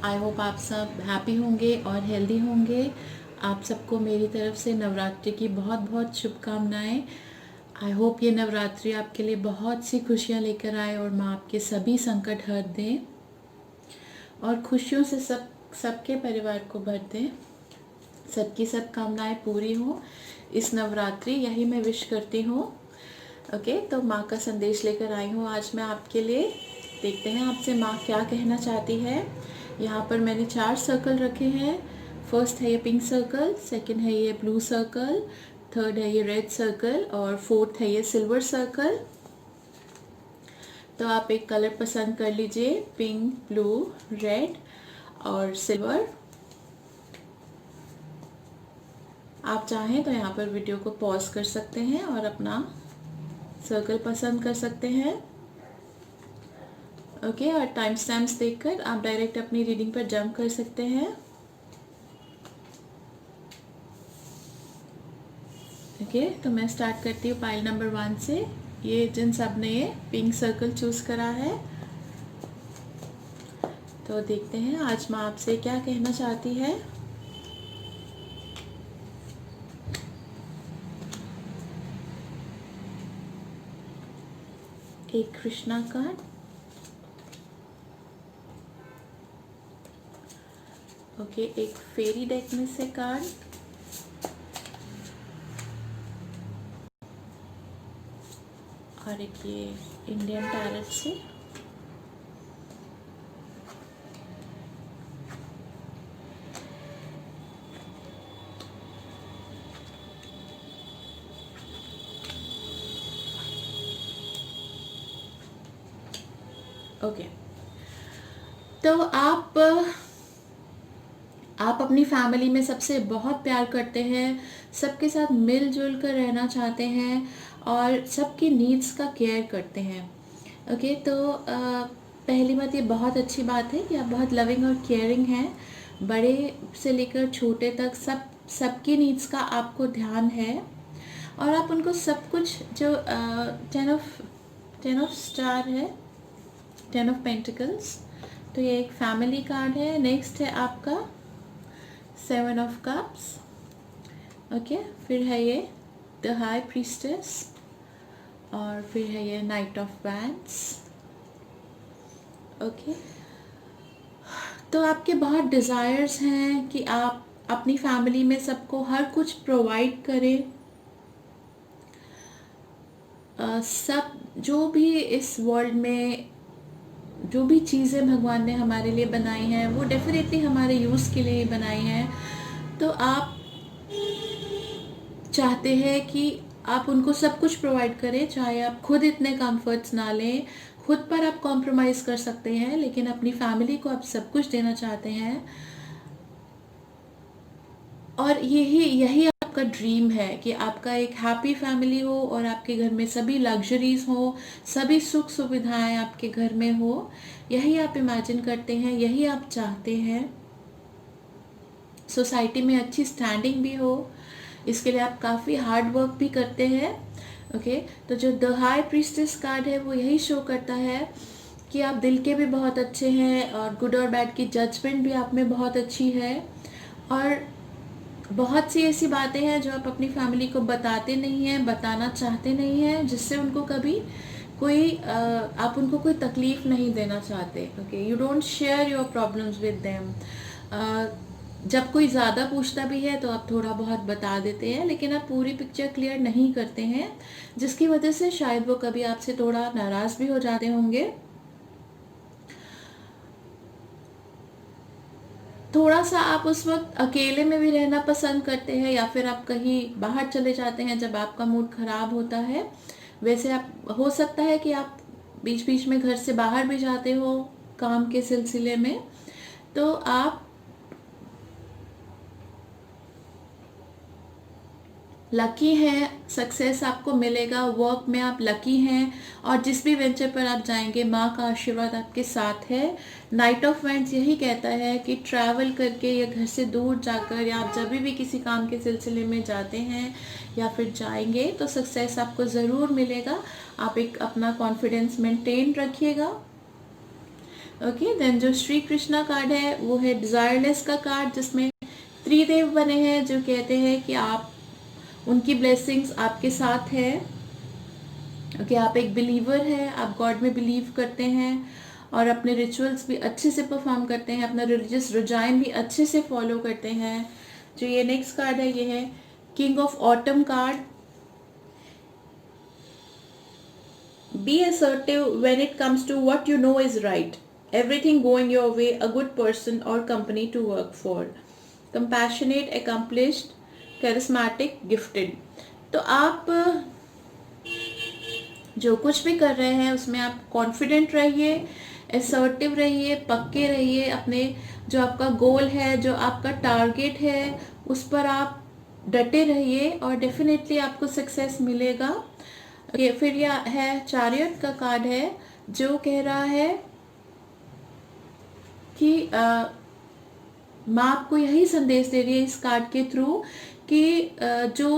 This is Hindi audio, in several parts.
आई होप आप सब हैप्पी होंगे और हेल्दी होंगे। आप सबको मेरी तरफ से नवरात्रि की बहुत बहुत शुभकामनाएं। आई होप ये नवरात्रि आपके लिए बहुत सी खुशियां लेकर आए और माँ आपके सभी संकट हर दें और खुशियों से सबके परिवार को भर दें। सबकी सब कामनाएं पूरी हों इस नवरात्रि, यही मैं विश करती हूँ। ओके, तो माँ का संदेश लेकर आई हूँ आज मैं आपके लिए। देखते हैं आपसे माँ क्या कहना चाहती है। यहाँ पर मैंने 4 सर्कल रखे हैं। फर्स्ट है ये पिंक सर्कल, सेकंड है ये ब्लू सर्कल, थर्ड है ये रेड सर्कल और फोर्थ है ये सिल्वर सर्कल। तो आप एक कलर पसंद कर लीजिए, पिंक, ब्लू, रेड और सिल्वर। आप चाहें तो यहाँ पर वीडियो को पॉज कर सकते हैं और अपना सर्कल पसंद कर सकते हैं। ओके, और टाइम स्टैम्प्स देखकर आप डायरेक्ट अपनी रीडिंग पर जंप कर सकते हैं। ओके, तो मैं स्टार्ट करती हूँ पाइल नंबर 1 से। ये जिन सब ने ये पिंक सर्कल चूज करा है, तो देखते हैं आज माँ आपसे क्या कहना चाहती है। एक कृष्णा कार्ड, ओके, एक फेरी डेक में से कार्ड, और एक ये इंडियन टैरेट से, ओके। तो आप अपनी फैमिली में सबसे बहुत प्यार करते हैं, सबके साथ मिलजुल कर रहना चाहते हैं और सबकी नीड्स का केयर करते हैं। ओके, तो पहली बात, ये बहुत अच्छी बात है कि आप बहुत लविंग और केयरिंग हैं। बड़े से लेकर छोटे तक सबकी नीड्स का आपको ध्यान है और आप उनको सब कुछ जो 10 ऑफ स्टार है, 10 ऑफ पेंटिकल्स, तो ये एक फैमिली कार्ड है। नेक्स्ट है आपका 7 ऑफ कप्स, ओके, फिर है ये द हाई प्रीस्टेस और फिर है ये नाइट ऑफ वैंड्स। ओके, तो आपके बहुत डिज़ायर्स हैं कि आप अपनी फैमिली में सबको हर कुछ प्रोवाइड करें। सब जो भी इस वर्ल्ड में जो भी चीज़ें भगवान ने हमारे लिए बनाई हैं वो डेफिनेटली हमारे यूज़ के लिए ही बनाई हैं। तो आप चाहते हैं कि आप उनको सब कुछ प्रोवाइड करें, चाहे आप खुद इतने कंफर्ट्स ना लें, खुद पर आप कॉम्प्रोमाइज़ कर सकते हैं, लेकिन अपनी फैमिली को आप सब कुछ देना चाहते हैं। और यही आपका ड्रीम है कि आपका एक हैप्पी फैमिली हो और आपके घर में सभी लग्जरीज हो, सभी सुख सुविधाएं आपके घर में हो। यही आप इमेजिन करते हैं, यही आप चाहते हैं। सोसाइटी में अच्छी स्टैंडिंग भी हो, इसके लिए आप काफ़ी हार्ड वर्क भी करते हैं। ओके, तो जो द हाई प्रीस्टेस कार्ड है वो यही शो करता है कि आप दिल के भी बहुत अच्छे हैं और गुड और बैड की जजमेंट भी आप में बहुत अच्छी है। और बहुत सी ऐसी बातें हैं जो आप अपनी फैमिली को बताते नहीं हैं, बताना चाहते नहीं हैं, जिससे उनको कभी आप उनको कोई तकलीफ नहीं देना चाहते। Okay, you don't share your problems with them. जब कोई ज़्यादा पूछता भी है तो आप थोड़ा बहुत बता देते हैं, लेकिन आप पूरी पिक्चर क्लियर नहीं करते हैं, जिसकी वजह से शायद वो कभी आपसे थोड़ा नाराज़ भी हो जाते होंगे। थोड़ा सा आप उस वक्त अकेले में भी रहना पसंद करते हैं या फिर आप कहीं बाहर चले जाते हैं जब आपका मूड ख़राब होता है। वैसे आप हो सकता है कि आप बीच बीच में घर से बाहर भी जाते हो काम के सिलसिले में। तो आप लकी हैं, सक्सेस आपको मिलेगा, वर्क में आप लकी हैं और जिस भी वेंचर पर आप जाएंगे माँ का आशीर्वाद आपके साथ है। नाइट ऑफ वैंड्स यही कहता है कि ट्रैवल करके या घर से दूर जाकर या आप जब भी किसी काम के सिलसिले में जाते हैं या फिर जाएंगे तो सक्सेस आपको ज़रूर मिलेगा। आप एक अपना कॉन्फिडेंस मेंटेन रखिएगा। ओके, देन जो श्री कृष्णा कार्ड है वो है डिजायरलेस का कार्ड, जिसमें त्रिदेव बने हैं जो कहते हैं कि आप उनकी ब्लेसिंग्स आपके साथ है। ओके, आप एक बिलीवर हैं, आप गॉड में बिलीव करते हैं और अपने रिचुअल्स भी अच्छे से परफॉर्म करते हैं, अपना रिलीजियस रुझान भी अच्छे से फॉलो करते हैं। जो ये नेक्स्ट कार्ड है ये है king of autumn card. Be assertive when it comes to what you know is right. Everything going your way, a good person or company to work for. Compassionate, accomplished, charismatic, gifted. तो आप जो कुछ भी कर रहे हैं उसमें आप कॉन्फिडेंट रहिए, असर्टिव रहिए, पक्के रहिए। अपने जो आपका गोल है, जो आपका टारगेट है, उस पर आप डटे रहिए और डेफिनेटली आपको सक्सेस मिलेगा। ये फिर यह है चैरियट का कार्ड है जो कह रहा है कि माँ आपको यही संदेश दे रही है इस कार्ड के थ्रू कि जो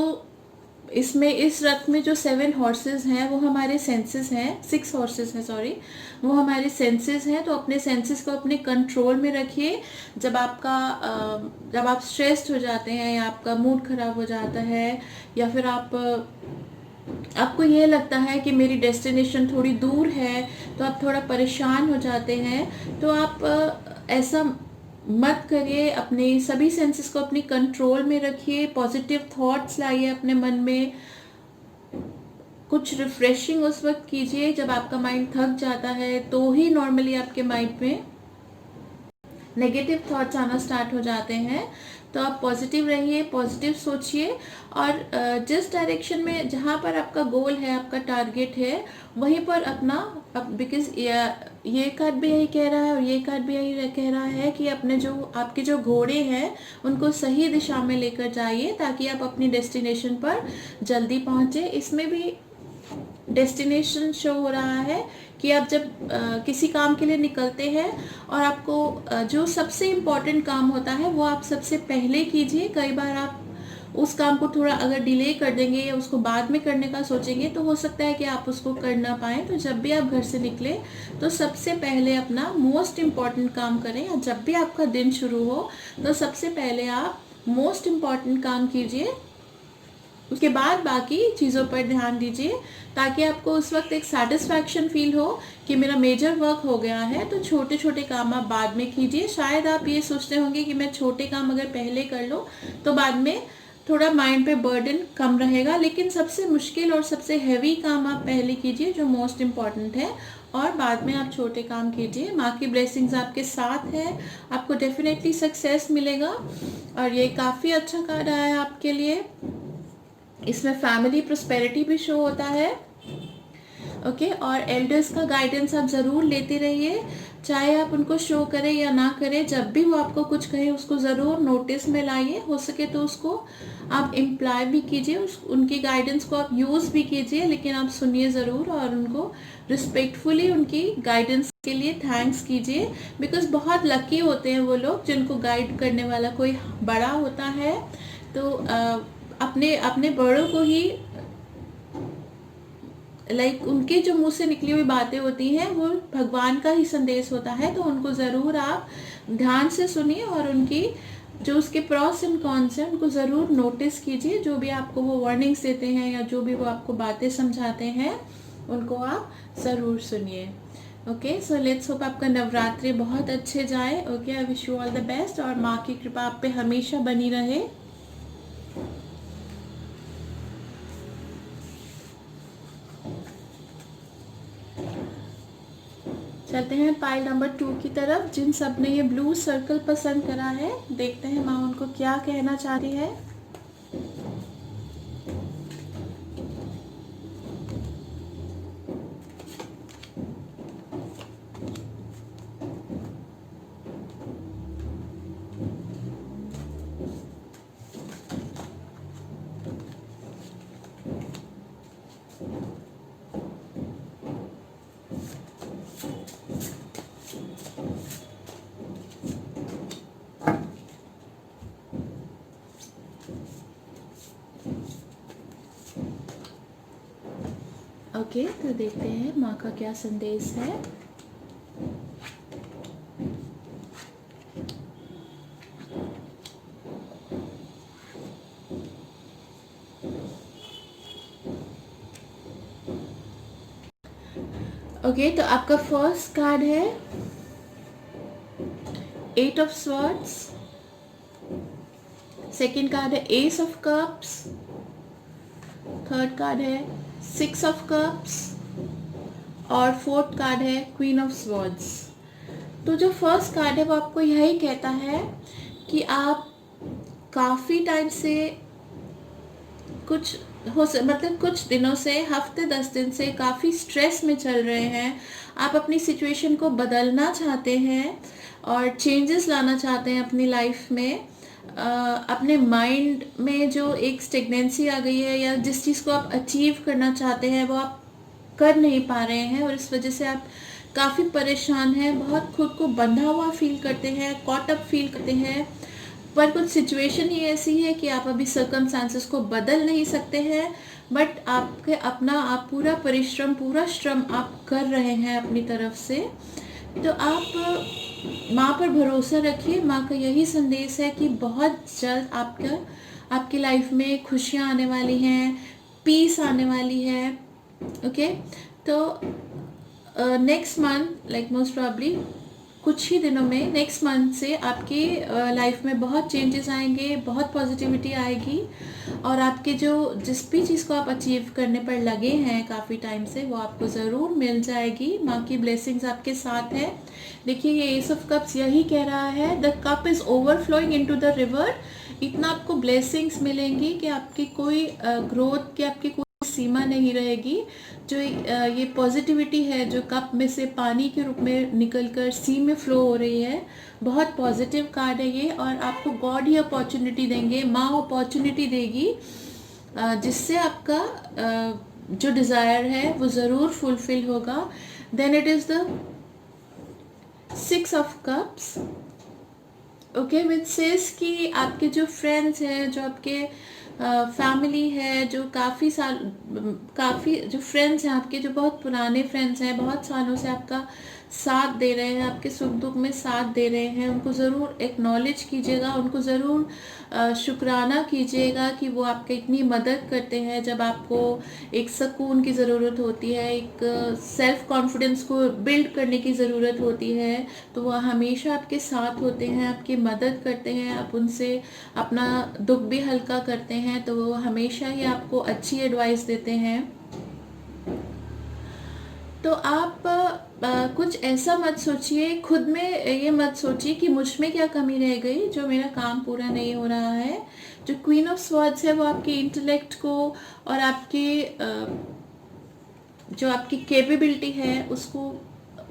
इसमें इस रथ में जो 7 हॉर्सेस हैं वो हमारे सेंसेस हैं, 6 हॉर्सेस हैं सॉरी, वो हमारे सेंसेस हैं। तो अपने सेंसेस को अपने कंट्रोल में रखिए। जब आप स्ट्रेस्ड हो जाते हैं या आपका मूड खराब हो जाता है या फिर आपको ये लगता है कि मेरी डेस्टिनेशन थोड़ी दूर है, तो आप थोड़ा परेशान हो जाते हैं, तो आप ऐसा मत करिए। अपने सभी सेंसेस को अपनी कंट्रोल में रखिए, पॉजिटिव थॉट्स लाइए अपने मन में, कुछ रिफ्रेशिंग उस वक्त कीजिए जब आपका माइंड थक जाता है, तो ही नॉर्मली आपके माइंड में नेगेटिव थॉट्स आना स्टार्ट हो जाते हैं। तो आप पॉजिटिव रहिए, पॉजिटिव सोचिए और जिस डायरेक्शन में जहाँ पर आपका गोल है, आपका टारगेट है, वहीं पर अपना बिकॉज ये कार्ड भी यही कह रहा है और ये कार्ड भी यही कह रहा है कि अपने जो आपके जो घोड़े हैं उनको सही दिशा में लेकर जाइए ताकि आप अपनी डेस्टिनेशन पर जल्दी पहुँचे। इसमें भी डेस्टिनेशन शो हो रहा है कि आप जब किसी काम के लिए निकलते हैं और आपको जो सबसे इम्पोर्टेंट काम होता है वो आप सबसे पहले कीजिए। कई बार आप उस काम को थोड़ा अगर डिले कर देंगे या उसको बाद में करने का सोचेंगे तो हो सकता है कि आप उसको कर ना पाएँ। तो जब भी आप घर से निकले तो सबसे पहले अपना मोस्ट इम्पॉर्टेंट काम करें, या जब भी आपका दिन शुरू हो तो सबसे पहले आप मोस्ट इम्पॉर्टेंट काम कीजिए, उसके बाद बाकी चीज़ों पर ध्यान दीजिए ताकि आपको उस वक्त एक सेटिस्फैक्शन फील हो कि मेरा मेजर वर्क हो गया है। तो छोटे छोटे काम आप बाद में कीजिए। शायद आप ये सोचते होंगे कि मैं छोटे काम अगर पहले कर लूँ तो बाद में थोड़ा माइंड पे बर्डन कम रहेगा, लेकिन सबसे मुश्किल और सबसे हैवी काम आप पहले कीजिए जो मोस्ट इम्पॉर्टेंट है, और बाद में आप छोटे काम कीजिए। माँ की ब्लेसिंग्स आपके साथ है, आपको डेफिनेटली सक्सेस मिलेगा। और ये काफ़ी अच्छा कार्ड आया है आपके लिए। इसमें फैमिली प्रोस्पेरिटी भी शो होता है। ओके, और एल्डर्स का गाइडेंस आप ज़रूर लेते रहिए, चाहे आप उनको शो करें या ना करें। जब भी वो आपको कुछ कहे उसको ज़रूर नोटिस में लाइए, हो सके तो उसको आप इम्प्लाई भी कीजिए, उनकी गाइडेंस को आप यूज़ भी कीजिए, लेकिन आप सुनिए ज़रूर और उनको रिस्पेक्टफुली उनकी गाइडेंस के लिए थैंक्स कीजिए। बिकॉज बहुत लकी होते हैं वो लोग जिनको गाइड करने वाला कोई बड़ा होता है। तो अपने अपने बड़ों को ही उनके जो मुंह से निकली हुई बातें होती हैं वो भगवान का ही संदेश होता है। तो उनको ज़रूर आप ध्यान से सुनिए और उनकी जो उसके प्रॉस एंड कॉन्स हैं उनको ज़रूर नोटिस कीजिए। जो भी आपको वो वार्निंग्स देते हैं या जो भी वो आपको बातें समझाते हैं उनको आप ज़रूर सुनिए। ओके, सो लेट्स होप आपका नवरात्रि बहुत अच्छे जाए। Okay, I wish you all the best और माँ की कृपा आप पे हमेशा बनी रहे। चलते हैं पाइल नंबर 2 की तरफ। जिन सब ने ये ब्लू सर्कल पसंद करा है, देखते हैं माँ उनको क्या कहना चाह रही है। ओके, तो देखते हैं माँ का क्या संदेश है। ओके, तो आपका फर्स्ट कार्ड है 8 ऑफ स्वॉर्ड्स, सेकेंड कार्ड है S of cups, third card है 6 ऑफ कप्स और फोर्थ कार्ड है क्वीन ऑफ स्वॉर्ड्स। तो जो फर्स्ट कार्ड है वो आपको यही कहता है कि आप काफ़ी टाइम से मतलब कुछ दिनों से, हफ्ते 10 दिन से काफ़ी स्ट्रेस में चल रहे हैं। आप अपनी सिचुएशन को बदलना चाहते हैं और चेंजेस लाना चाहते हैं अपनी लाइफ में। अपने माइंड में जो एक स्टेगनेंसी आ गई है या जिस चीज़ को आप अचीव करना चाहते हैं वो आप कर नहीं पा रहे हैं और इस वजह से आप काफ़ी परेशान हैं, बहुत खुद को बंधा हुआ फील करते हैं, कॉट अप फील करते हैं। पर कुछ सिचुएशन ही ऐसी है कि आप अभी सर्कमस्टांसेस को बदल नहीं सकते हैं, बट आप पूरा परिश्रम, पूरा श्रम आप कर रहे हैं अपनी तरफ से। तो आप माँ पर भरोसा रखिए। माँ का यही संदेश है कि बहुत जल्द आपकी लाइफ में खुशियाँ आने वाली हैं, पीस आने वाली है। ओके, तो next month, like most probably कुछ ही दिनों में, नेक्स्ट मंथ से आपकी लाइफ में बहुत चेंजेस आएंगे, बहुत पॉजिटिविटी आएगी और आपके जिस भी चीज़ को आप अचीव करने पर लगे हैं काफ़ी टाइम से, वो आपको ज़रूर मिल जाएगी। माँ की ब्लेसिंग्स आपके साथ है। देखिए, ये एस ऑफ कप्स यही कह रहा है, the cup is overflowing into the river. इतना आपको ब्लेसिंग्स मिलेंगी कि आपकी कोई ग्रोथ की आपकी कोई सीमा नहीं रहेगी। जो ये पॉजिटिविटी है जो कप में से पानी के रूप में निकलकर सी में फ्लो हो रही है, बहुत पॉजिटिव कार्ड है ये। और आपको गॉड ही अपॉर्चुनिटी देंगे, माँ अपॉर्चुनिटी देगी जिससे आपका जो डिज़ायर है वो ज़रूर फुलफिल होगा। Then it is the 6 of cups. Okay, which says कि आपके जो फ्रेंड्स हैं, जो आपके फैमिली है, जो काफ़ी जो फ्रेंड्स हैं आपके, जो बहुत पुराने फ्रेंड्स हैं, बहुत सालों से आपका साथ दे रहे हैं, आपके सुख दुख में साथ दे रहे हैं, उनको ज़रूर एक्नॉलेज कीजिएगा, उनको ज़रूर शुक्राना कीजिएगा कि वो आपकी इतनी मदद करते हैं जब आपको एक सुकून की ज़रूरत होती है, एक सेल्फ कॉन्फिडेंस को बिल्ड करने की ज़रूरत होती है। तो वो हमेशा आपके साथ होते हैं, आपकी मदद करते हैं, आप उनसे अपना दुख भी हल्का करते हैं, तो वो हमेशा ही आपको अच्छी एडवाइस देते हैं। तो आप कुछ ऐसा मत सोचिए, खुद में ये मत सोचिए कि मुझ में क्या कमी रह गई जो मेरा काम पूरा नहीं हो रहा है। जो क्वीन ऑफ स्वॉर्ड्स है वो आपके इंटेलेक्ट को और जो आपकी कैपेबिलिटी है उसको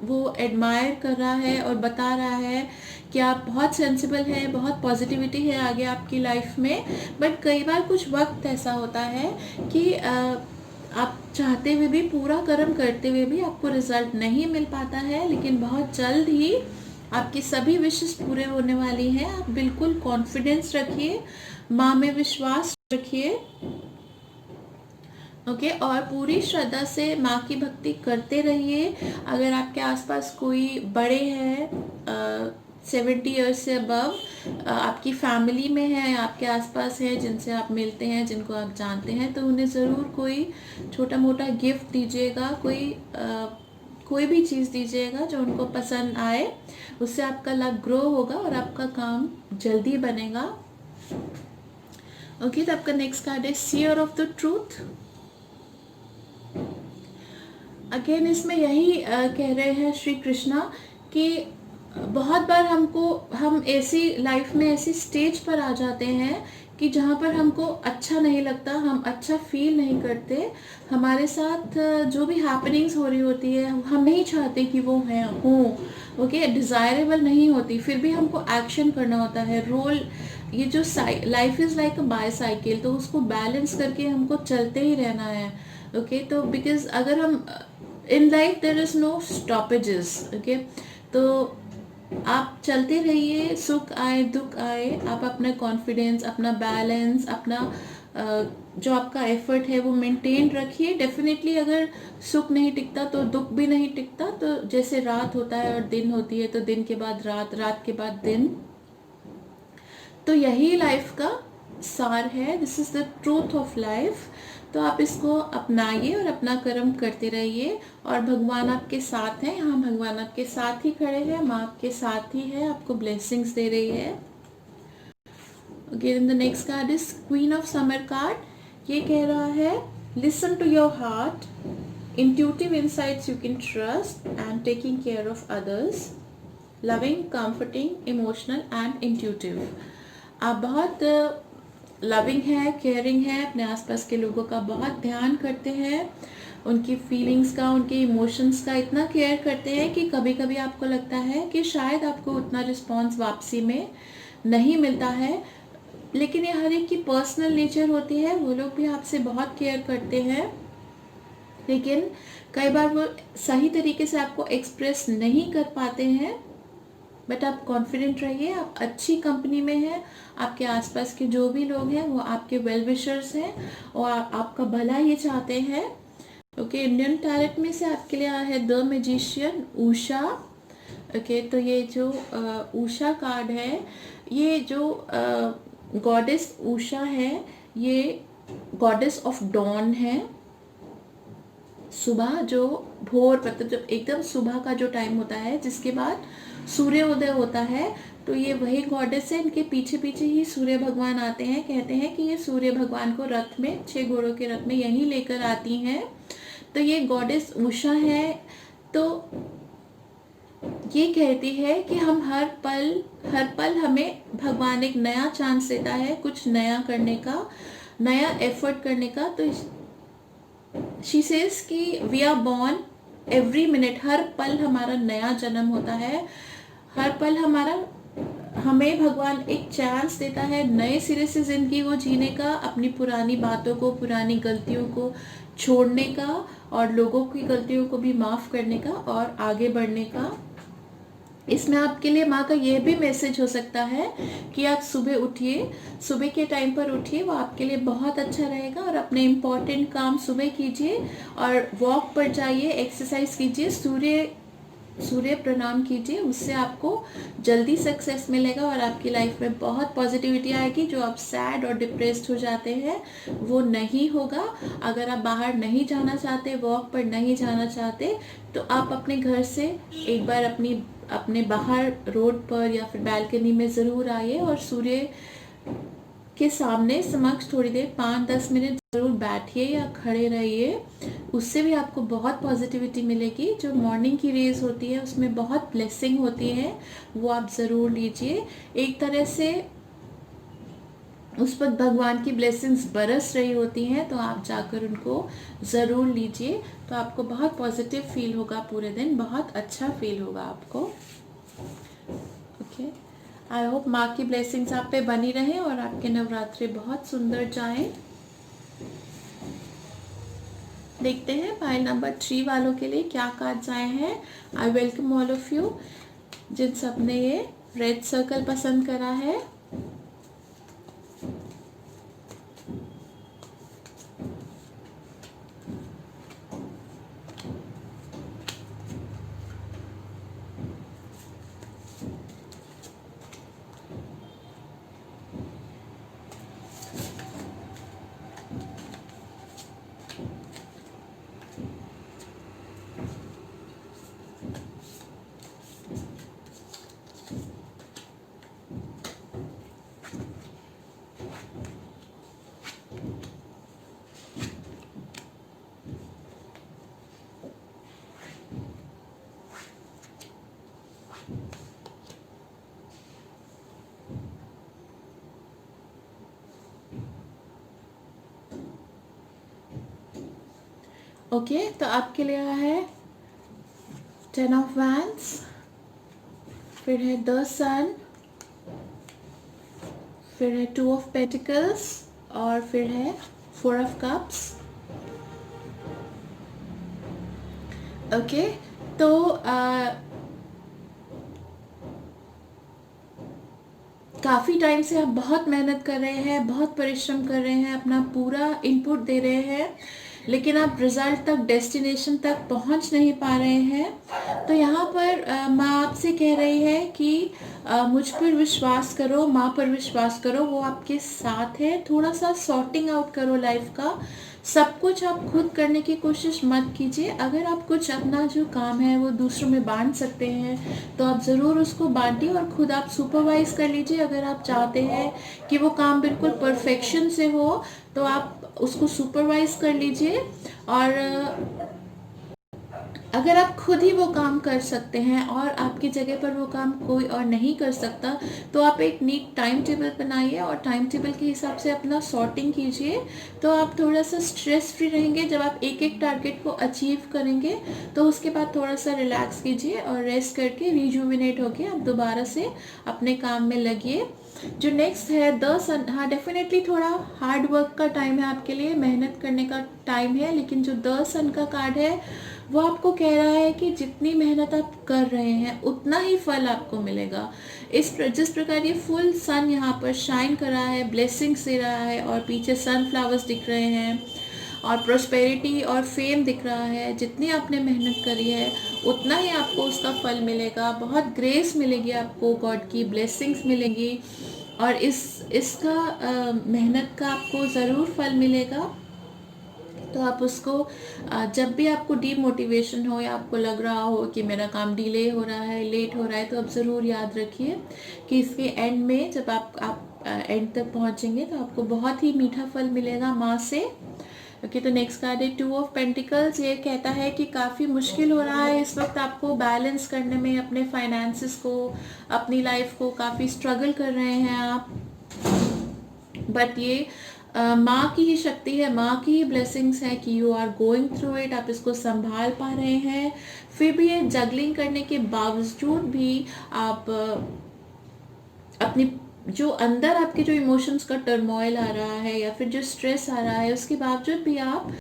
वो एडमायर कर रहा है और बता रहा है कि आप बहुत सेंसिबल हैं, बहुत पॉजिटिविटी है आगे आपकी लाइफ में। बट कई बार कुछ वक्त ऐसा होता है कि आप चाहते हुए भी, पूरा कर्म करते हुए भी आपको रिजल्ट नहीं मिल पाता है, लेकिन बहुत जल्द ही आपकी सभी विशेष पूरे होने वाली हैं। आप बिल्कुल कॉन्फिडेंस रखिए, माँ में विश्वास रखिए। ओके, और पूरी श्रद्धा से माँ की भक्ति करते रहिए। अगर आपके आसपास कोई बड़े हैं 70 ईयर्स से अबव, आपकी फैमिली में है, आपके आसपास है, जिनसे आप मिलते हैं, जिनको आप जानते हैं, तो उन्हें ज़रूर कोई छोटा मोटा गिफ्ट दीजिएगा, कोई भी चीज़ दीजिएगा जो उनको पसंद आए। उससे आपका लक ग्रो होगा और आपका काम जल्दी बनेगा। ओके, तो आपका नेक्स्ट कार्ड है seer of the truth. Again इसमें यही कह रहे हैं श्री कृष्णा कि बहुत बार हम ऐसी लाइफ में ऐसी स्टेज पर आ जाते हैं कि जहाँ पर हमको अच्छा नहीं लगता, हम अच्छा फील नहीं करते, हमारे साथ जो भी हैपनिंग्स हो रही होती है हम नहीं चाहते कि वो हों, ओके, डिज़ायरेबल नहीं होती, फिर भी हमको एक्शन करना होता है। ये जो life is like a bicycle, तो उसको बैलेंस करके हमको चलते ही रहना है। ओके, तो बिकॉज अगर हम in life there is no stoppages. Okay, तो आप चलते रहिए, सुख आए दुख आए, आप अपना कॉन्फिडेंस, अपना बैलेंस, अपना जो आपका एफर्ट है वो मेंटेन रखिए। डेफिनेटली अगर सुख नहीं टिकता तो दुख भी नहीं टिकता। तो जैसे रात होता है और दिन होती है, तो दिन के बाद रात, रात के बाद दिन, तो यही लाइफ का सार है। This is the truth of life. तो आप इसको अपनाइए और अपना कर्म करते रहिए, और भगवान आपके साथ हैं। यहाँ भगवान आपके साथ ही खड़े हैं, माँ आपके साथ ही है, आपको ब्लेसिंग्स दे रही है। Again the next card is queen of summer card. ये कह रहा है listen to your heart, intuitive insights you can trust, and taking care of others, loving, comforting, emotional and intuitive। आप बहुत लविंग है, केयरिंग है, अपने आसपास के लोगों का बहुत ध्यान करते हैं, उनकी फीलिंग्स का, उनके इमोशंस का इतना केयर करते हैं कि कभी कभी आपको लगता है कि शायद आपको उतना रिस्पॉन्स वापसी में नहीं मिलता है, लेकिन ये हर एक की पर्सनल नेचर होती है। वो लोग भी आपसे बहुत केयर करते हैं, लेकिन कई बार वो सही तरीके से आपको एक्सप्रेस नहीं कर पाते हैं। बट आप कॉन्फिडेंट रहिए, आप अच्छी कंपनी में हैं, आपके आसपास के जो भी लोग हैं वो आपके वेल विशर्स हैं और आपका भला ही चाहते हैं। ओके, इंडियन टैलेंट में से आपके लिए आया है द मैजिशियन, उषा। ओके, तो ये जो उषा कार्ड है, ये जो गॉडेस उषा है, ये गॉडेस ऑफ डॉन है। सुबह जो भोर, मतलब जब एकदम सुबह का जो टाइम होता है जिसके बाद सूर्योदय होता है, तो ये वही गॉडेस है। इनके पीछे पीछे ही सूर्य भगवान आते हैं। कहते हैं कि ये सूर्य भगवान को रथ में, 6 घोड़ों के रथ में यहीं लेकर आती हैं। तो ये गॉडेस उषा है। तो ये कहती है कि हम हर पल हमें भगवान एक नया चांस देता है, कुछ नया करने का, नया एफर्ट करने का। तो शी सेज कि we are born every minute, हर पल हमारा नया जन्म होता है, हर पल हमें भगवान एक चांस देता है नए सिरे से जिंदगी को जीने का, अपनी पुरानी बातों को, पुरानी गलतियों को छोड़ने का, और लोगों की गलतियों को भी माफ करने का और आगे बढ़ने का। इसमें आपके लिए माँ का यह भी मैसेज हो सकता है कि आप सुबह उठिए, सुबह के टाइम पर उठिए, वो आपके लिए बहुत अच्छा रहेगा, और अपने इम्पोर्टेंट काम सुबह कीजिए और वॉक पर जाइए, एक्सरसाइज कीजिए, सूर्य प्रणाम कीजिए। उससे आपको जल्दी सक्सेस मिलेगा और आपकी लाइफ में बहुत पॉजिटिविटी आएगी। जो आप सैड और डिप्रेस्ड हो जाते हैं वो नहीं होगा। अगर आप बाहर नहीं जाना चाहते, वॉक पर नहीं जाना चाहते, तो आप अपने घर से एक बार अपने बाहर रोड पर या फिर बैल्कनी में ज़रूर आइए और सूर्य के सामने समक्ष थोड़ी देर 5-10 मिनट ज़रूर बैठिए या खड़े रहिए। उससे भी आपको बहुत पॉजिटिविटी मिलेगी। जो मॉर्निंग की रेज होती है उसमें बहुत ब्लेसिंग होती है, वो आप ज़रूर लीजिए। एक तरह से उस पर भगवान की ब्लेसिंग्स बरस रही होती हैं, तो आप जाकर उनको ज़रूर लीजिए। तो आपको बहुत पॉजिटिव फील होगा, पूरे दिन बहुत अच्छा फील होगा आपको। ओके, आई होप माँ की ब्लेसिंग्स आप पे बनी रहे और आपके नवरात्रि बहुत सुंदर जाएं। देखते हैं पाइल नंबर 3 वालों के लिए क्या कार्ड्स आए हैं। I welcome all of you जिन सब ने ये रेड सर्कल पसंद करा है। ओके, तो आपके लिए है 10 ऑफ वैंड्स, फिर है द सन, फिर है 2 ऑफ पेंटिकल्स और फिर है 4 ऑफ कप्स। ओके, तो काफ़ी टाइम से आप बहुत मेहनत कर रहे हैं, बहुत परिश्रम कर रहे हैं, अपना पूरा इनपुट दे रहे हैं, लेकिन आप रिजल्ट तक, डेस्टिनेशन तक पहुंच नहीं पा रहे हैं। तो यहाँ पर माँ आपसे कह रही है कि मुझ पर विश्वास करो, माँ पर विश्वास करो, वो आपके साथ है। थोड़ा सा सॉर्टिंग आउट करो लाइफ का, सब कुछ आप खुद करने की कोशिश मत कीजिए। अगर आप कुछ अपना जो काम है वो दूसरों में बांट सकते हैं तो आप ज़रूर उसको बांटिए और खुद आप सुपरवाइज कर लीजिए। अगर आप चाहते हैं कि वो काम बिल्कुल परफेक्शन से हो तो आप उसको सुपरवाइज कर लीजिए। और अगर आप खुद ही वो काम कर सकते हैं और आपकी जगह पर वो काम कोई और नहीं कर सकता तो आप एक नीट टाइम टेबल बनाइए और टाइम टेबल के हिसाब से अपना सॉर्टिंग कीजिए। तो आप थोड़ा सा स्ट्रेस फ्री रहेंगे। जब आप एक एक टारगेट को अचीव करेंगे तो उसके बाद थोड़ा सा रिलैक्स कीजिए और रेस्ट करके रिजुविनेट होके आप दोबारा से अपने काम में लगिए। जो नेक्स्ट है द सन, हाँ डेफिनेटली थोड़ा हार्ड वर्क का टाइम है आपके लिए, मेहनत करने का टाइम है। लेकिन जो द सन का कार्ड है वो आपको कह रहा है कि जितनी मेहनत आप कर रहे हैं उतना ही फल आपको मिलेगा। जिस प्रकार ये फुल सन यहाँ पर शाइन कर रहा है, ब्लेसिंग्स दे रहा है और पीछे सनफ्लावर्स दिख रहे हैं और प्रोस्पेरिटी और फेम दिख रहा है। जितनी आपने मेहनत करी है उतना ही आपको उसका फल मिलेगा। बहुत ग्रेस मिलेगी आपको, गॉड की ब्लेसिंग्स मिलेंगी और इसका मेहनत का आपको ज़रूर फल मिलेगा। तो आप उसको जब भी आपको डीमोटिवेशन हो या आपको लग रहा हो कि मेरा काम डिले हो रहा है, लेट हो रहा है, तो आप ज़रूर याद रखिए कि इसके एंड में जब आप एंड तक पहुंचेंगे तो आपको बहुत ही मीठा फल मिलेगा माँ से। ओके, तो नेक्स्ट कार्ड है 2 ऑफ पेंटिकल्स। ये कहता है कि काफ़ी मुश्किल हो रहा है इस वक्त आपको बैलेंस करने में, अपने फाइनेंसेस को, अपनी लाइफ को काफ़ी स्ट्रगल कर रहे हैं आप। बट ये माँ की ही शक्ति है, माँ की ही ब्लेसिंग्स है कि you are going through it, आप इसको संभाल पा रहे हैं। फिर भी ये जगलिंग करने के बावजूद भी आप अपनी जो अंदर आपके जो इमोशंस का टर्मोइल आ रहा है या फिर जो स्ट्रेस आ रहा है उसके बावजूद भी आप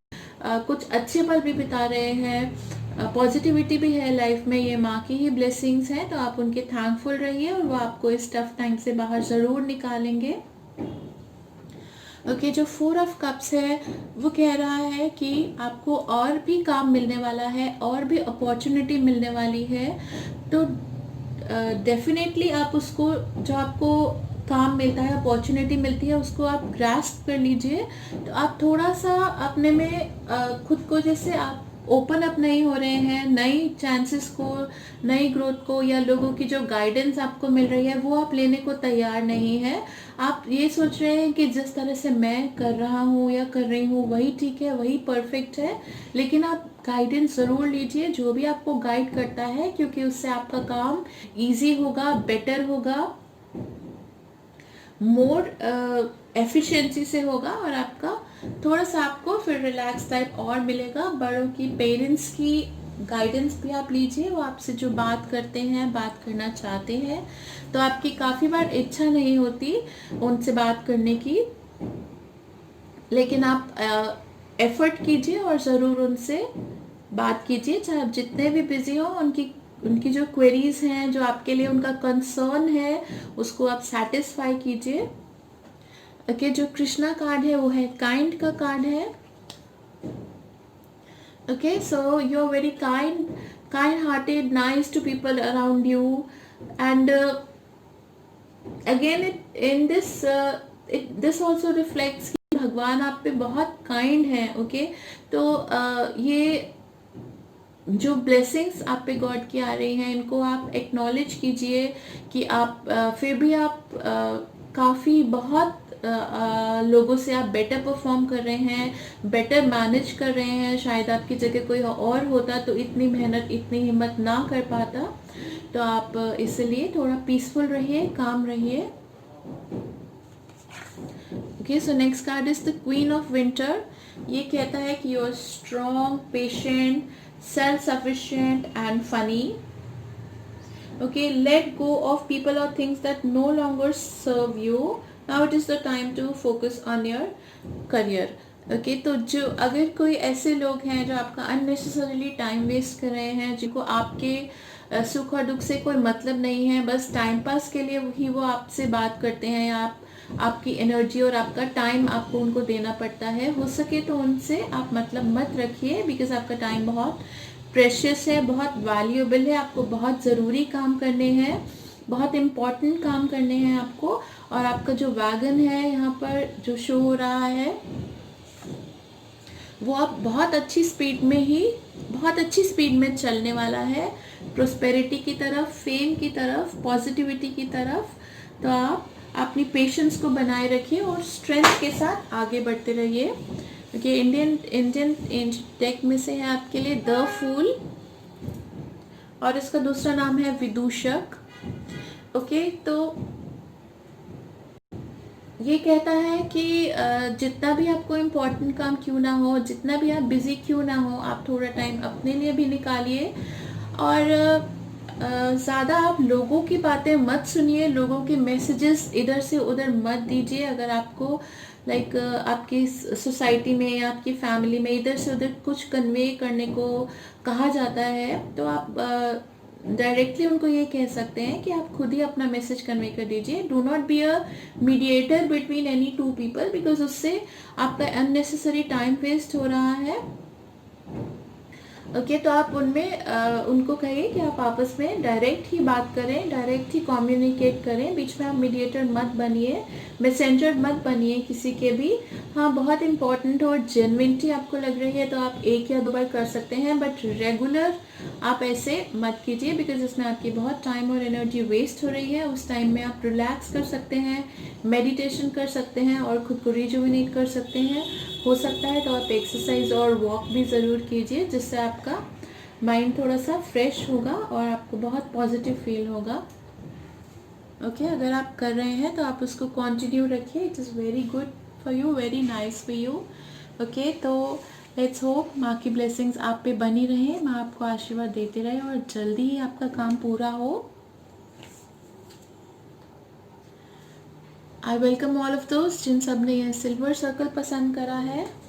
कुछ अच्छे पल भी बिता रहे हैं, पॉजिटिविटी भी है लाइफ में। ये माँ की ही ब्लेसिंग्स हैं, तो आप उनके थैंकफुल रहिए और वो आपको इस टफ टाइम से बाहर ज़रूर निकालेंगे। ओके, जो 4 ऑफ कप्स है वो कह रहा है कि आपको और भी काम मिलने वाला है और भी अपॉर्चुनिटी मिलने वाली है। तो डेफिनेटली आप उसको, जो आपको काम मिलता है, अपॉर्चुनिटी मिलती है, उसको आप ग्रास्प कर लीजिए। तो आप थोड़ा सा अपने में खुद को, जैसे आप ओपन अप नहीं हो रहे हैं नई चांसेस को, नई ग्रोथ को, या लोगों की जो गाइडेंस आपको मिल रही है वो आप लेने को तैयार नहीं है। आप ये सोच रहे हैं कि जिस तरह से मैं कर रहा हूँ या कर रही हूँ वही ठीक है, वही परफेक्ट है। लेकिन आप गाइडेंस ज़रूर लीजिए, जो भी आपको गाइड करता है, क्योंकि उससे आपका काम इजी होगा, बेटर होगा, मोर एफिशिएंसी से होगा और आपका थोड़ा सा आपको फिर रिलैक्स टाइप और मिलेगा। बड़ों की, पेरेंट्स की गाइडेंस भी आप लीजिए। वो आपसे जो बात करते हैं, बात करना चाहते हैं, तो आपकी काफ़ी बार इच्छा नहीं होती उनसे बात करने की, लेकिन आप एफर्ट कीजिए और ज़रूर उनसे बात कीजिए। चाहे आप जितने भी बिजी हो, उनकी जो क्वेरीज हैं, जो आपके लिए उनका कंसर्न है, उसको आप सेटिस्फाई कीजिए। ओके, जो कृष्णा कार्ड है वो है काइंड का कार्ड है। Okay, so you are very kind hearted, nice to people around you, and again in this also reflects कि भगवान आप पे बहुत काइंड है। ओके, तो ये जो ब्लेसिंग्स आप पे गॉड की आ रही हैं, इनको आप एक्नॉलेज कीजिए कि आप फिर भी आप काफ़ी बहुत लोगों से आप बेटर परफॉर्म कर रहे हैं, बेटर मैनेज कर रहे हैं। शायद आपकी जगह कोई और होता तो इतनी मेहनत, इतनी हिम्मत ना कर पाता। तो आप इसलिए थोड़ा पीसफुल रहिए, काम रहिए। Okay, so next card is the queen of winter. ये कहता है कि you are strong, patient, self-sufficient and funny. Okay, let go of people or things that no longer serve you. Now it is the time to focus on your career. Okay, तो जो अगर कोई ऐसे लोग हैं जो आपका अननेसेसरीली टाइम वेस्ट कर रहे हैं, जिनको आपके सुख और दुख से कोई मतलब नहीं है, बस टाइम पास के लिए ही वो आपसे बात करते हैं, या आपकी एनर्जी और आपका टाइम आपको उनको देना पड़ता है, हो सके तो उनसे आप मतलब मत रखिए। बिकॉज आपका टाइम बहुत प्रेशियस है, बहुत वैल्यूएबल है, आपको बहुत ज़रूरी काम करने हैं, बहुत इम्पॉर्टेंट काम करने हैं आपको। और आपका जो वैगन है यहाँ पर जो शो हो रहा है, वो अब बहुत अच्छी स्पीड में चलने वाला है, प्रोस्पेरिटी की तरफ, फेम की तरफ, पॉजिटिविटी की तरफ। तो आप अपनी पेशेंस को बनाए रखिए और स्ट्रेंथ के साथ आगे बढ़ते रहिए, क्योंकि इंडियन डेक में से है आपके लिए द फूल, और इसका दूसरा नाम है विदूषक। ओके, तो ये कहता है कि जितना भी आपको इम्पोर्टेंट काम क्यों ना हो, जितना भी आप बिजी क्यों ना हो, आप थोड़ा टाइम अपने लिए भी निकालिए, और ज़्यादा आप लोगों की बातें मत सुनिए, लोगों के मैसेजेस इधर से उधर मत दीजिए। अगर आपको आपकी सोसाइटी में या आपकी फैमिली में इधर से उधर कुछ कन्वे करने को कहा जाता है, तो आप डायरेक्टली उनको ये कह सकते हैं कि आप खुद ही अपना मैसेज कन्वे कर दीजिए। Do not be a mediator between any two people, because उससे आपका अननेसेसरी टाइम वेस्ट हो रहा है। ओके, तो आप उनको कहिए कि आप आपस में डायरेक्ट ही बात करें, डायरेक्ट ही कम्युनिकेट करें, बीच में आप मीडिएटर मत बनिए, मैसेंजर मत बनिए किसी के भी। हाँ, बहुत इंपॉर्टेंट और जेन्युइनिटी आपको लग रही है तो आप 1 या 2 बार कर सकते हैं, बट रेगुलर आप ऐसे मत कीजिए, बिकॉज इसमें आपकी बहुत टाइम और एनर्जी वेस्ट हो रही है। उस टाइम में आप रिलैक्स कर सकते हैं, मेडिटेशन कर सकते हैं और खुद को रिजुविनेट कर सकते हैं। हो सकता है तो आप एक्सरसाइज और वॉक भी ज़रूर कीजिए, जिससे आपका माइंड थोड़ा सा फ्रेश होगा और आपको बहुत पॉजिटिव फील होगा। ओके, अगर आप कर रहे हैं तो आप उसको कंटिन्यू रखिए। It is very good for you, very nice for you. Okay, तो लेट्स होप माँ की ब्लेसिंग्स आप पे बनी रहे, माँ आपको आशीर्वाद देते रहे और जल्दी ही आपका काम पूरा हो। आई वेलकम ऑल ऑफ दोस्त जिन सब ने यह सिल्वर सर्कल पसंद करा है।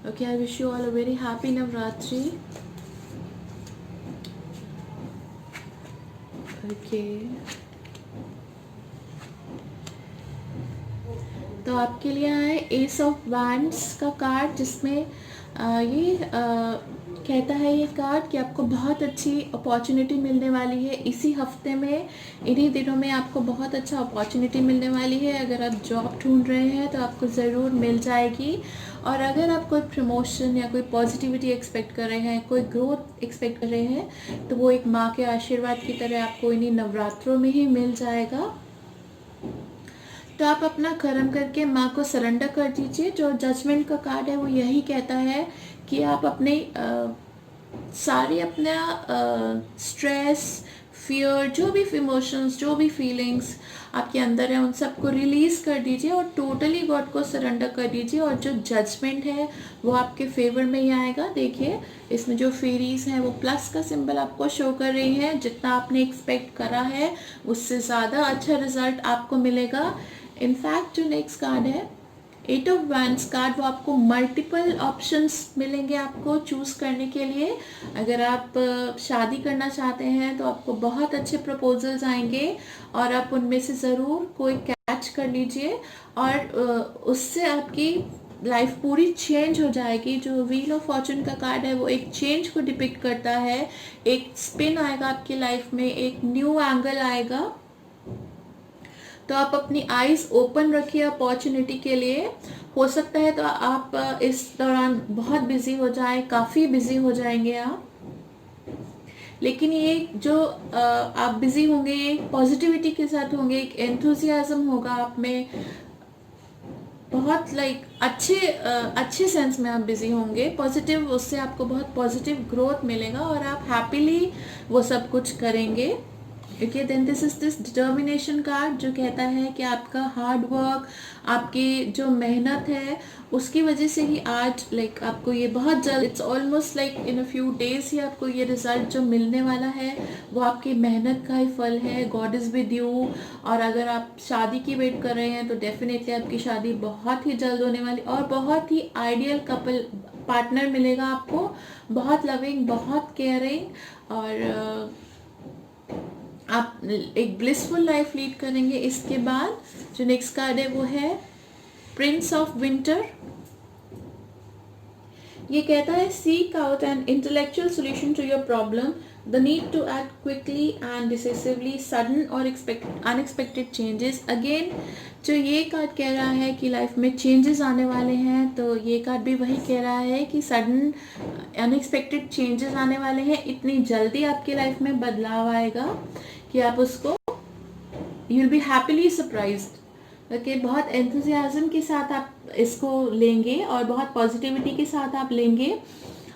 Okay, I wish you all a very happy Navratri. Okay. तो आपके लिए आए एस ऑफ वैंड्स का कार्ड, जिसमें ये कहता है ये कार्ड कि आपको बहुत अच्छी अपॉर्चुनिटी मिलने वाली है इसी हफ्ते में, इन्हीं दिनों में आपको बहुत अच्छा अपॉर्चुनिटी मिलने वाली है। अगर आप जॉब ढूंढ रहे हैं तो आपको ज़रूर मिल जाएगी, और अगर आप कोई प्रमोशन या कोई पॉजिटिविटी एक्सपेक्ट कर रहे हैं, कोई ग्रोथ एक्सपेक्ट कर रहे हैं, तो वो एक माँ के आशीर्वाद की तरह आपको इन्हीं नवरात्रों में ही मिल जाएगा। तो आप अपना कर्म करके माँ को सरेंडर कर दीजिए। जो जजमेंट का कार्ड है वो यही कहता है कि आप अपने सारी अपना स्ट्रेस, फियर, जो भी इमोशंस, जो भी फीलिंग्स आपके अंदर है, उन सबको रिलीज़ कर दीजिए और टोटली गॉड को सरेंडर कर दीजिए। और जो जजमेंट है वो आपके फेवर में ही आएगा। देखिए, इसमें जो फेरीज हैं वो प्लस का सिंबल आपको शो कर रही है। जितना आपने एक्सपेक्ट करा है उससे ज़्यादा अच्छा रिजल्ट आपको मिलेगा। इनफैक्ट जो नेक्स्ट कार्ड है 8 ऑफ वैंड्स कार्ड, वो आपको मल्टीपल ऑप्शंस मिलेंगे आपको चूज़ करने के लिए। अगर आप शादी करना चाहते हैं तो आपको बहुत अच्छे प्रपोजल्स आएंगे और आप उनमें से ज़रूर कोई कैच कर लीजिए, और उससे आपकी लाइफ पूरी चेंज हो जाएगी। जो व्हील ऑफ फॉर्चून का कार्ड है वो एक चेंज को डिपिक्ट करता है। एक स्पिन आएगा आपकी लाइफ में, एक न्यू एंगल आएगा। तो आप अपनी आईज ओपन रखिए अपॉर्चुनिटी के लिए। हो सकता है तो आप इस दौरान बहुत बिजी हो जाएं, काफ़ी बिजी हो जाएंगे आप, लेकिन ये जो आप बिजी होंगे एक पॉजिटिविटी के साथ होंगे, एक एंथुजियाज्म होगा आप में, बहुत अच्छे सेंस में आप बिजी होंगे, पॉजिटिव, उससे आपको बहुत पॉजिटिव ग्रोथ मिलेगा और आप हैप्पीली वो सब कुछ करेंगे। Okay, then this determination card जो कहता है कि आपका हार्ड वर्क, आपकी जो मेहनत है उसकी वजह से ही आज आपको ये बहुत जल्द, it's almost in a few days ही आपको ये रिजल्ट जो मिलने वाला है वो आपकी मेहनत का ही फल है। God is with you. और अगर आप शादी की वेट कर रहे हैं तो डेफिनेटली आपकी शादी बहुत ही जल्द होने वाली, और बहुत ही आइडियल कपल पार्टनर मिलेगा आपको, बहुत लविंग, बहुत केयरिंग, और आप एक ब्लिसफुल लाइफ लीड करेंगे। इसके बाद जो नेक्स्ट कार्ड है वो है प्रिंस ऑफ विंटर। ये कहता है seek out an intellectual solution to your problem, the need to act quickly and decisively, sudden और अनएक्सपेक्टेड चेंजेस। अगेन जो ये कार्ड कह रहा है कि लाइफ में चेंजेस आने वाले हैं, तो ये कार्ड भी वही कह रहा है कि सडन अनएक्सपेक्टेड चेंजेस आने वाले हैं। इतनी जल्दी आपकी लाइफ में बदलाव आएगा कि आप उसको you will be happily surprised. Okay, बहुत एंथुजियाज्म के साथ आप इसको लेंगे और बहुत पॉजिटिविटी के साथ आप लेंगे।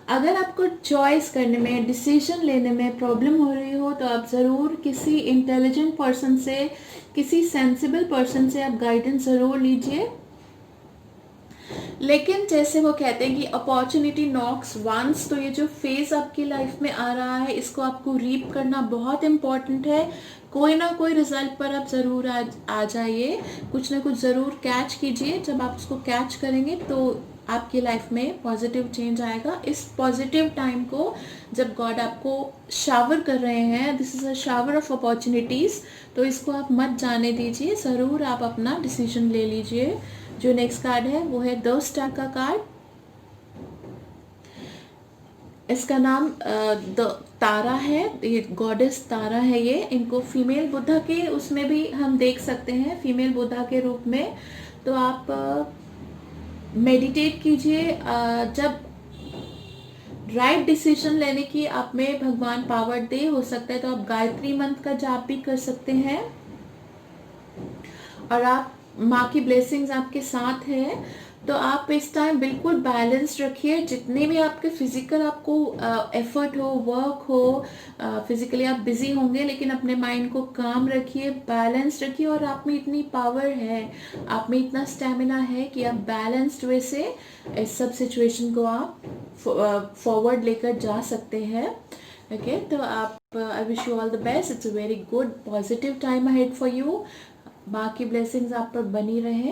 अगर आपको चॉइस करने में, डिसीजन लेने में प्रॉब्लम हो रही हो, तो आप ज़रूर किसी इंटेलिजेंट पर्सन से, किसी सेंसिबल पर्सन से आप गाइडेंस ज़रूर लीजिए। लेकिन जैसे वो कहते हैं कि अपॉर्चुनिटी नॉक्स वंस, तो ये जो फेज़ आपकी लाइफ में आ रहा है इसको आपको रीप करना बहुत इम्पॉर्टेंट है। कोई ना कोई रिजल्ट पर आप ज़रूर आ जाइए, कुछ ना कुछ ज़रूर कैच कीजिए। जब आप उसको कैच करेंगे तो आपकी लाइफ में पॉजिटिव चेंज आएगा। इस पॉजिटिव टाइम को जब गॉड आपको शावर कर रहे हैं, this is a shower of opportunities, तो इसको आप मत जाने दीजिए, ज़रूर आप अपना डिसीजन ले लीजिए। जो नेक्स्ट कार्ड है वो है द स्टार का कार्ड। इसका नाम द तारा है, ये गॉडेस तारा है। ये इनको फीमेल बुद्धा के उसमें भी हम देख सकते हैं, फीमेल बुद्धा के रूप में। तो आप मेडिटेट कीजिए। जब राइट डिसीजन लेने की आप में भगवान पावर दे, हो सकता है तो आप गायत्री मंत्र का जाप भी कर सकते हैं, और आप माँ की ब्लेसिंग्स आपके साथ है। तो आप इस टाइम बिल्कुल बैलेंस रखिए। जितने भी आपके फिजिकल आपको एफर्ट हो, वर्क हो, फिजिकली आप बिजी होंगे, लेकिन अपने माइंड को काम रखिए, बैलेंस रखिए। और आप में इतनी पावर है, आप में इतना स्टेमिना है कि आप बैलेंस्ड वे से इस सब सिचुएशन को आप फॉरवर्ड लेकर जा सकते हैं। ओके, तो आप I wish you all the best. It's a very good positive time ahead for you. माँ की ब्लेसिंग्स आप पर बनी रहे।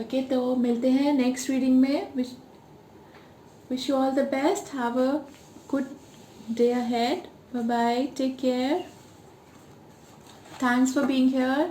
ओके, तो मिलते हैं नेक्स्ट रीडिंग में। Wish you all the best. Have a good day ahead. Bye bye, take care, thanks for being here.